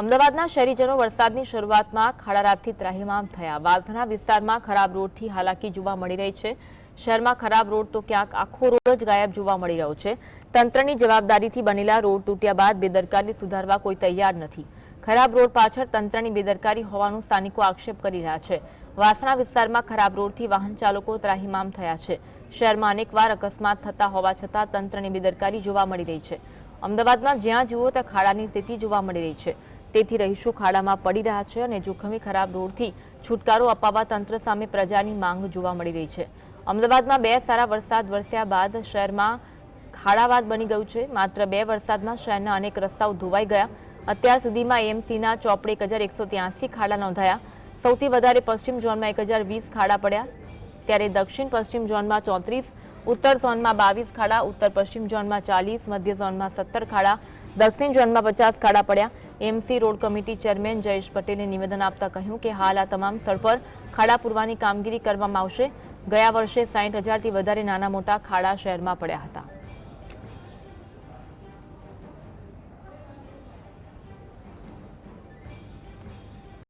અમદાવાદના શહેરીજનો વરસાદની શરૂઆતમાં ખાડારાતથી ત્રાહિમામ થયા। વાસણા વિસ્તારમાં ખરાબ રોડથી હાલાકી જોવા મળી રહી છે। શહેરમાં ખરાબ રોડ તો ક્યાંક આખો રોડ જ ગાયબ જોવા મળી રહ્યો છે। તંત્રની જવાબદારીથી બનેલા રોડ તૂટ્યા બાદ બેદરકારી સુધારવા કોઈ તૈયાર નથી। ખરાબ રોડ પાછળ તંત્રની બેદરકારી હોવાનું સ્થાનિકો આક્ષેપ કરી રહ્યા છે। વાસણા વિસ્તારમાં ખરાબ રોડથી વાહન ચાલકો ત્રાહિમામ થયા છે। શહેરમાં અનેકવાર અકસ્માત થતા હોવા છતાં તંત્રની બેદરકારી જોવા મળી રહી છે। અમદાવાદમાં જ્યાં જુઓ ત્યાં ખાડાની સ્થિતિ જોવા મળી રહી છે। તેથી રહીશો ખાડામાં પડી રહ્યા છે અને જોખમી ખરાબ રોડથી છુટકારો અપાવવા તંત્ર સામે પ્રજાની માંગ જોવા મળી રહી છે। અમદાવાદમાં બે સારા વરસાદ વરસ્યા બાદ શહેરમાં ખાડાબાદ બની ગયું છે। માત્ર બે વરસાદમાં શહેરના અનેક રસ્તાઓ ધોવાઈ ગયા। અત્યાર સુધીમાં એએમસીના ચોપડે 1183 ખાડા નોંધાયા। સૌથી વધારે પશ્ચિમ ઝોનમાં 1020 ખાડા પડ્યા, ત્યારે દક્ષિણ પશ્ચિમ ઝોનમાં 34, ઉત્તર ઝોનમાં 22 ખાડા, ઉત્તર પશ્ચિમ ઝોનમાં 40, મધ્ય ઝોનમાં 17 ખાડા, દક્ષિણ ઝોનમાં 50 ખાડા પડ્યા। MC road committee chairman Jayesh પટેલે નિવેદન આપતા કહ્યું કે હાલ આ તમામ સ્થળ પર ખાડા પૂરવાની કામગીરી કરવામાં આવશે। ગયા વર્ષે 60,000થી વધારે નાના મોટા ખાડા શહેરમાં પડ્યા હતા।